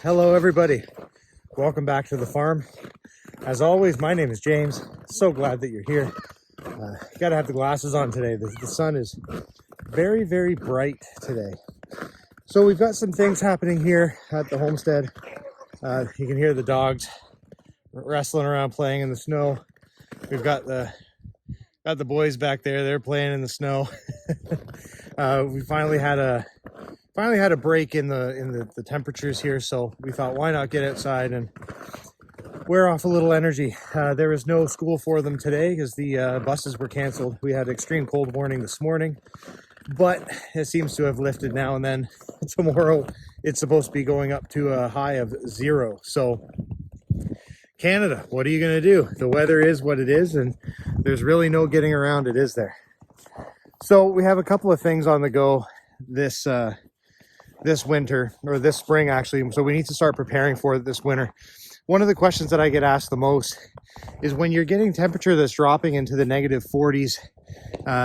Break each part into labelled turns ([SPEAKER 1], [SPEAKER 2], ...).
[SPEAKER 1] Hello everybody, welcome back to the farm. As always, my name is James. So glad that you're here. Gotta have the glasses on today. The sun is very bright today. So we've got some things happening here at the homestead. You can hear the dogs wrestling around, playing in the snow. We've got the boys back there, they're playing in the snow. We finally had a break in the temperatures here, so we thought, why not get outside and wear off a little energy. There was no school for them today because the buses were canceled. We had extreme cold warning this morning, but it seems to have lifted now, and then tomorrow it's supposed to be going up to a high of 0. So Canada, what are you going to do? The weather is what it is, and there's really no getting around it, is there? So we have a couple of things on the go this winter, or this spring actually, so we need to start preparing for it this winter. One of the questions that I get asked the most is when you're getting temperature that's dropping into the negative 40s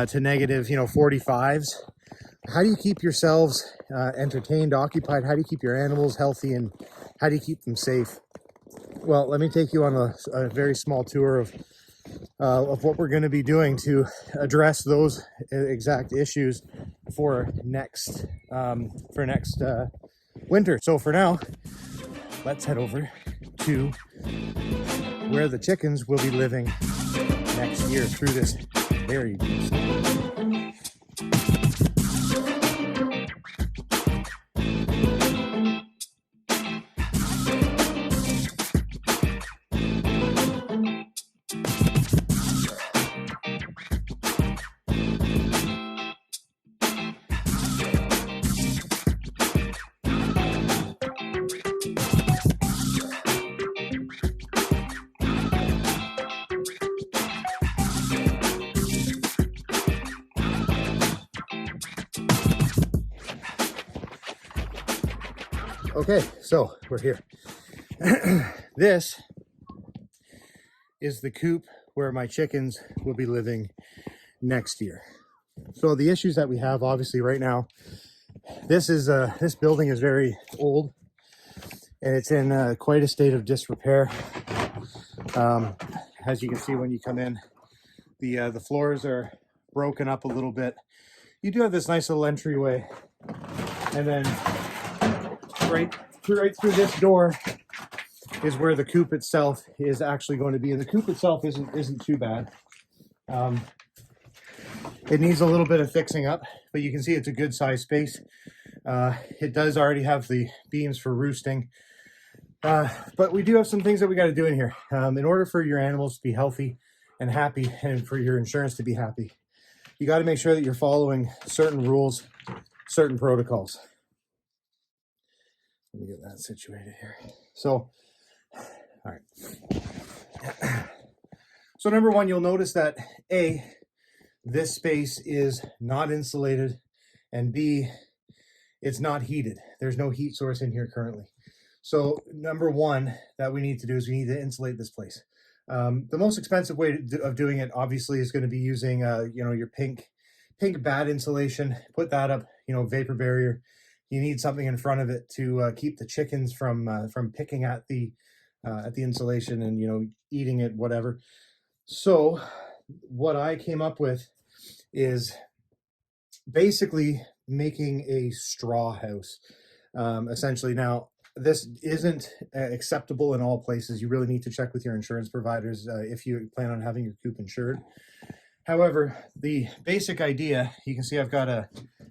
[SPEAKER 1] to negative 45s, how do you keep yourselves entertained, occupied? How do you keep your animals healthy, and how do you keep them safe? Well, let me take you on a very small tour of what we're going to be doing to address those exact issues for next winter. So for now, let's head over to where the chickens will be living next year through this very deep snow. Okay, so we're here. This is the coop where my chickens will be living next year. So the issues that we have, obviously, right now, this building is very old, and it's in quite a state of disrepair. As you can see when you come in, the floors are broken up a little bit. You do have this nice little entryway, and then right through this door is where the coop itself is actually going to be, and the coop itself isn't too bad. It needs a little bit of fixing up, but you can see it's a good size space. It does already have the beams for roosting, but we do have some things that we got to do in here in order for your animals to be healthy and happy, and for your insurance to be happy. You got to make sure that you're following certain rules, certain protocols. Let me get that situated here. So, all right. So number one, you'll notice that A, this space is not insulated, and B, it's not heated. There's no heat source in here currently. So number one that we need to do is we need to insulate this place. The most expensive way of doing it, obviously, is going to be using your pink bat insulation. Put that up, vapor barrier. You need something in front of it to keep the chickens from picking at the insulation and eating it, whatever. So what I came up with is basically making a straw house, essentially. Now, this isn't acceptable in all places. You really need to check with your insurance providers if you plan on having your coop insured. However, the basic idea, you can see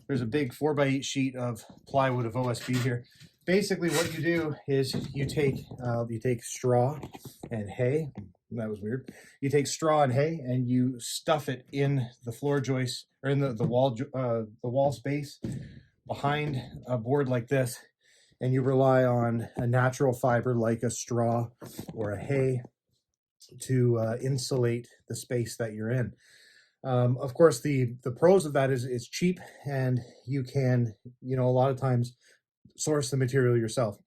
[SPEAKER 1] there's a big 4x8 sheet of plywood of OSB here. Basically what you do is you take straw and hay. That was weird. You take straw and hay and you stuff it in the floor joist, or in the wall space behind a board like this, and you rely on a natural fiber like a straw or a hay to insulate the space that you're in. Of course, the pros of that is it's cheap, and you can, a lot of times source the material yourself,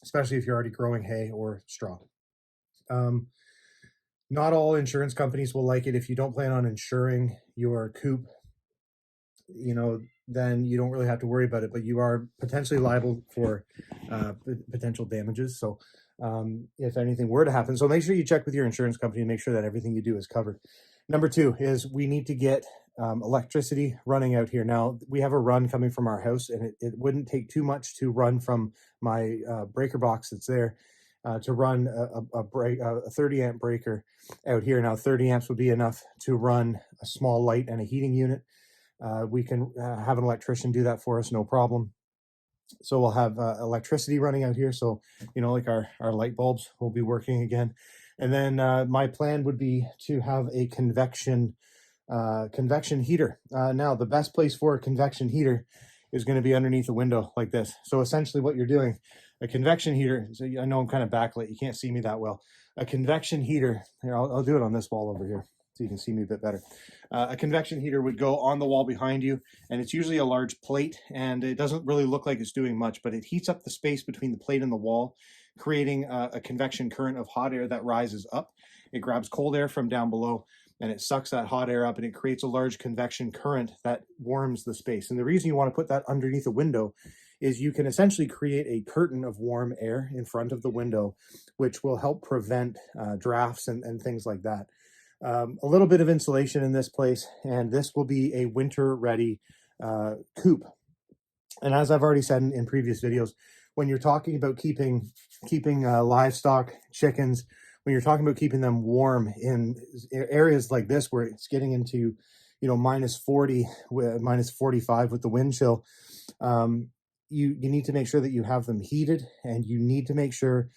[SPEAKER 1] especially if you're already growing hay or straw. Not all insurance companies will like it if you don't plan on insuring your coop. then you don't really have to worry about it, but you are potentially liable for potential damages. So if anything were to happen, so make sure you check with your insurance company and make sure that everything you do is covered. Number two is we need to get electricity running out here. Now, we have a run coming from our house, and it wouldn't take too much to run from my breaker box that's there to run a 30 amp breaker out here. Now, 30 amps would be enough to run a small light and a heating unit. We can have an electrician do that for us, no problem. So we'll have electricity running out here. So, like our light bulbs will be working again. And then my plan would be to have a convection heater. Now, the best place for a convection heater is going to be underneath a window like this. So essentially what you're doing, a convection heater, so I know I'm kind of backlit, you can't see me that well. A convection heater, here, I'll do it on this wall over here so you can see me a bit better. A convection heater would go on the wall behind you, and it's usually a large plate, and it doesn't really look like it's doing much, but it heats up the space between the plate and the wall, creating a convection current of hot air that rises up. It grabs cold air from down below, and it sucks that hot air up, and it creates a large convection current that warms the space. And the reason you want to put that underneath a window is you can essentially create a curtain of warm air in front of the window, which will help prevent drafts and things like that. A little bit of insulation in this place, and this will be a winter-ready coop. And as I've already said in previous videos, when you're talking about keeping livestock, chickens, when you're talking about keeping them warm in areas like this where it's getting into, minus 40, minus 45 with the wind chill, you need to make sure that you have them heated, and you need to make sure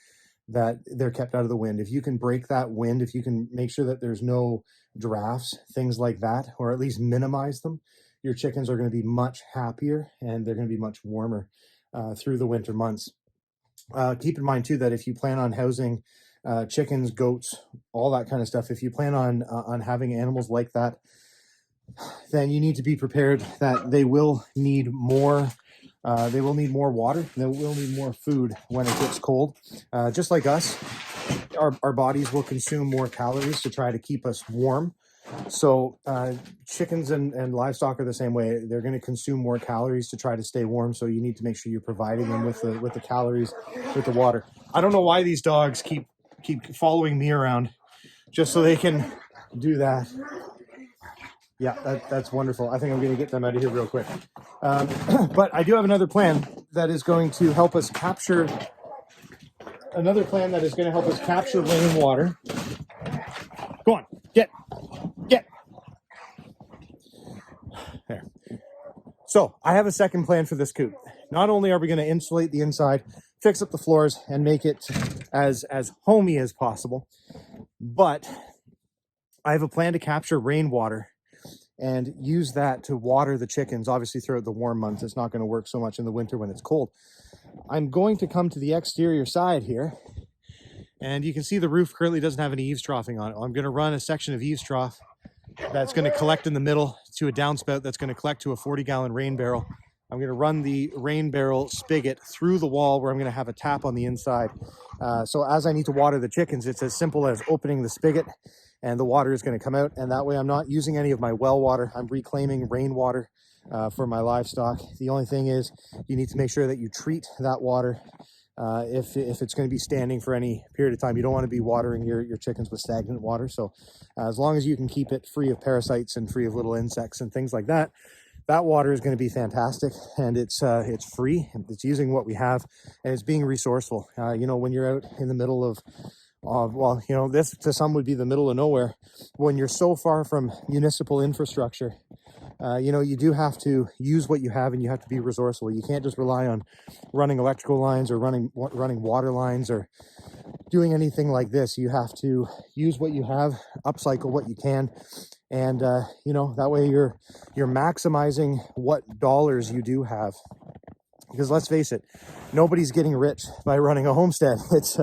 [SPEAKER 1] that they're kept out of the wind. If you can break that wind, if you can make sure that there's no drafts, things like that, or at least minimize them, your chickens are going to be much happier, and they're going to be much warmer through the winter months. Keep in mind too that if you plan on housing chickens, goats, all that kind of stuff, if you plan on having animals like that, then you need to be prepared that they will need more water. They will need more food when it gets cold. Just like us, our bodies will consume more calories to try to keep us warm. So chickens and livestock are the same way. They're going to consume more calories to try to stay warm. So you need to make sure you're providing them with the calories, with the water. I don't know why these dogs keep following me around just so they can do that. Yeah, that's wonderful. I think I'm going to get them out of here real quick. But I do have another plan that is going to help us capture rainwater. Go on, get. There. So I have a second plan for this coop. Not only are we going to insulate the inside, fix up the floors, and make it as homey as possible, but I have a plan to capture rainwater and use that to water the chickens. Obviously throughout the warm months, it's not going to work so much in the winter when it's cold. I'm going to come to the exterior side here, and you can see the roof currently doesn't have any eaves troughing on it. I'm going to run a section of eaves trough that's going to collect in the middle to a downspout that's going to collect to a 40-gallon rain barrel. I'm going to run the rain barrel spigot through the wall where I'm going to have a tap on the inside. So as I need to water the chickens, it's as simple as opening the spigot and the water is going to come out. And that way I'm not using any of my well water. I'm reclaiming rainwater for my livestock. The only thing is you need to make sure that you treat that water if it's going to be standing for any period of time. You don't want to be watering your chickens with stagnant water. So as long as you can keep it free of parasites and free of little insects and things like that, that water is going to be fantastic, and it's free. It's using what we have, and it's being resourceful. When you're out in the middle of this to some would be the middle of nowhere. When you're so far from municipal infrastructure, you do have to use what you have, and you have to be resourceful. You can't just rely on running electrical lines or running water lines or doing anything like this. You have to use what you have, upcycle what you can, and that way you're maximizing what dollars you do have. Because let's face it, nobody's getting rich by running a homestead. This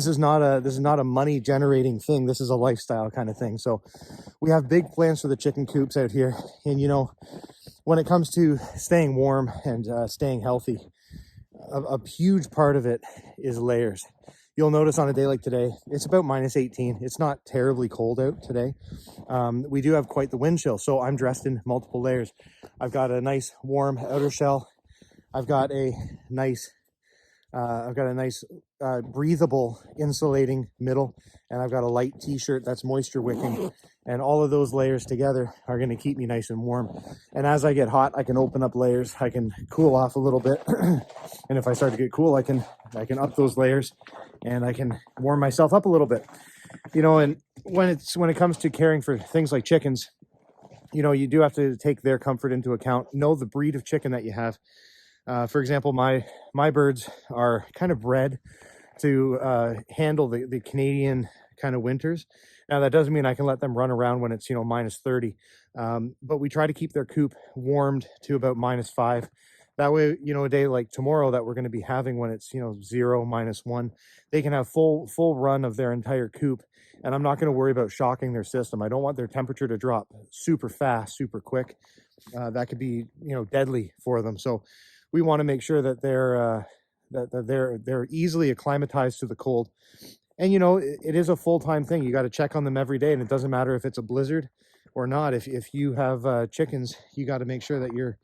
[SPEAKER 1] is not a money generating thing. This is a lifestyle kind of thing. So we have big plans for the chicken coops out here. And when it comes to staying warm and staying healthy, a huge part of it is layers. you'll notice on a day like today, it's about -18. It's not terribly cold out today. We do have quite the wind chill, so I'm dressed in multiple layers. I've got a nice warm outer shell. I've got a nice breathable insulating middle, and I've got a light t-shirt that's moisture wicking, and all of those layers together are going to keep me nice and warm. And as I get hot, I can open up layers, I can cool off a little bit and if I start to get cool, I can up those layers and I can warm myself up a little bit. You know, and when it comes to caring for things like chickens, you know, you do have to take their comfort into account. Know the breed of chicken that you have. For example, my birds are kind of bred to handle the Canadian kind of winters. Now, that doesn't mean I can let them run around when it's, you know, -30. But we try to keep their coop warmed to about -5. That way, you know, a day like tomorrow that we're going to be having when it's, you know, 0, -1, they can have full run of their entire coop. And I'm not going to worry about shocking their system. I don't want their temperature to drop super fast, super quick. That could be, you know, deadly for them. So we want to make sure that they're easily acclimatized to the cold. And you know, it is a full-time thing. You got to check on them every day, and it doesn't matter if it's a blizzard or not. If you have chickens, you got to make sure that you're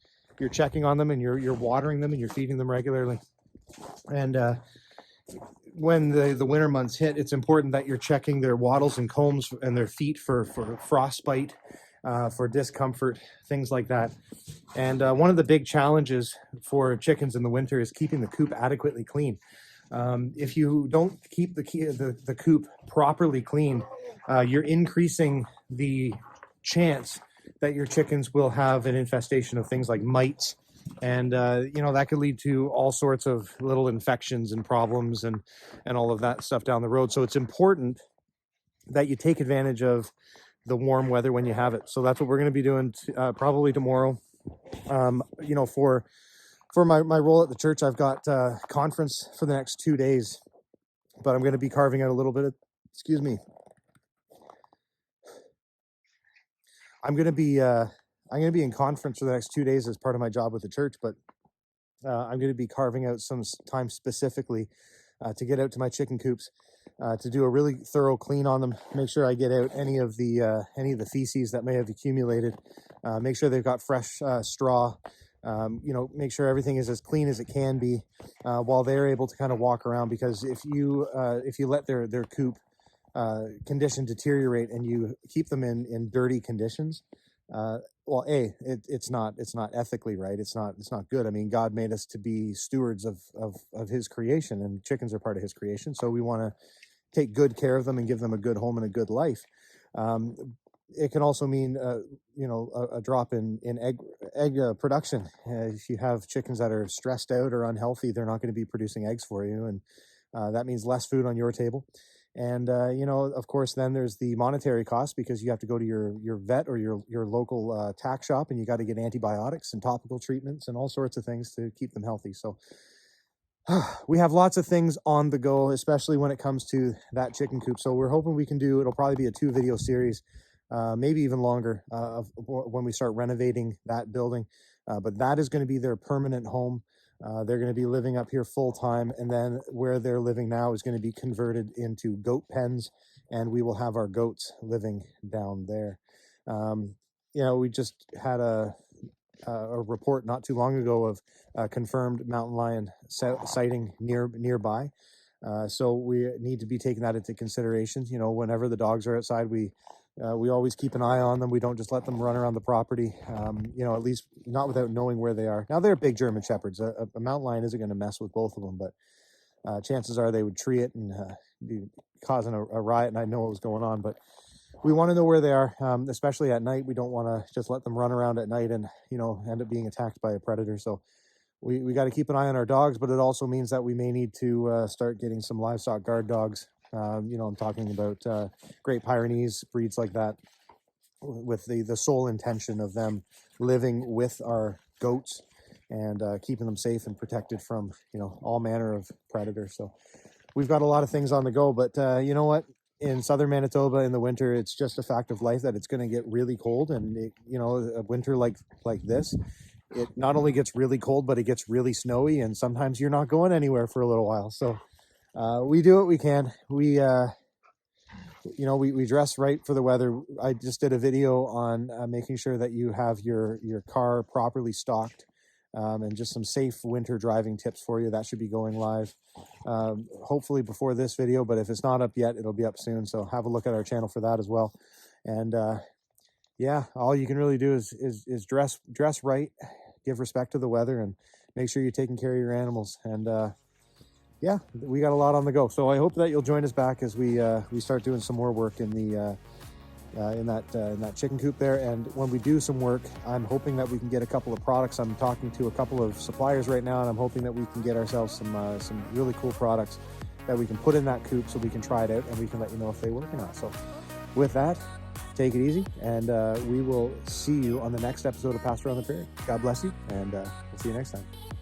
[SPEAKER 1] checking on them, and you're watering them, and you're feeding them regularly. And when the winter months hit, it's important that you're checking their wattles and combs and their feet for frostbite, for discomfort, things like that. And one of the big challenges for chickens in the winter is keeping the coop adequately clean. If you don't keep the coop properly cleaned, you're increasing the chance that your chickens will have an infestation of things like mites. And, you know, that could lead to all sorts of little infections and problems and all of that stuff down the road. So it's important that you take advantage of the warm weather when you have it. So that's what we're going to be doing probably tomorrow. You know, for my role at the church, I've got a conference for the next 2 days, but I'm going to be carving out a little bit of, excuse me. I'm going to be in conference for the next 2 days as part of my job with the church, but I'm going to be carving out some time specifically to get out to my chicken coops, to do a really thorough clean on them, make sure I get out any of the feces that may have accumulated, make sure they've got fresh straw, you know, make sure everything is as clean as it can be while they're able to kind of walk around. Because if you let their coop condition deteriorate and you keep them in dirty conditions, well, it's not ethically right. It's not good. I mean, God made us to be stewards of his creation, and chickens are part of his creation. So we want to take good care of them and give them a good home and a good life. It can also mean, you know, a drop in egg production. If you have chickens that are stressed out or unhealthy, they're not going to be producing eggs for you. And that means less food on your table. And, you know, of course, then there's the monetary cost, because you have to go to your vet or your local tack shop, and you got to get antibiotics and topical treatments and all sorts of things to keep them healthy. So we have lots of things on the go, especially when it comes to that chicken coop. So we're hoping we can it'll probably be a 2-video series, maybe even longer, of when we start renovating that building. But that is going to be their permanent home. They're going to be living up here full time, and then where they're living now is going to be converted into goat pens, and we will have our goats living down there. You know, we just had a report not too long ago of confirmed mountain lion sighting nearby. So we need to be taking that into consideration. You know, whenever the dogs are outside, we always keep an eye on them. We don't just let them run around the property, you know, at least not without knowing where they are. Now, they're big German Shepherds. A mountain lion isn't going to mess with both of them, but chances are they would tree it and be causing a riot, and I know what was going on. But we want to know where they are, especially at night. We don't want to just let them run around at night and, you know, end up being attacked by a predator. So we got to keep an eye on our dogs, but it also means that we may need to start getting some livestock guard dogs. You know, I'm talking about Great Pyrenees, breeds like that, with the sole intention of them living with our goats and keeping them safe and protected from, you know, all manner of predators. So we've got a lot of things on the go, but you know what? In southern Manitoba in the winter, it's just a fact of life that it's going to get really cold. And you know, a winter like this, it not only gets really cold, but it gets really snowy, and sometimes you're not going anywhere for a little while. So We do what we can. We we dress right for the weather. I just did a video on making sure that you have your car properly stocked, and just some safe winter driving tips for you. That should be going live hopefully before this video, but if it's not up yet, it'll be up soon. So have a look at our channel for that as well. And yeah, all you can really do is dress right, give respect to the weather, and make sure you're taking care of your animals. And yeah, we got a lot on the go. So I hope that you'll join us back as we start doing some more work in the in that chicken coop there. And when we do some work, I'm hoping that we can get a couple of products. I'm talking to a couple of suppliers right now, and I'm hoping that we can get ourselves some really cool products that we can put in that coop so we can try it out and we can let you know if they work or not. So with that, take it easy, and we will see you on the next episode of Pasture on the Prairie. God bless you, and we'll see you next time.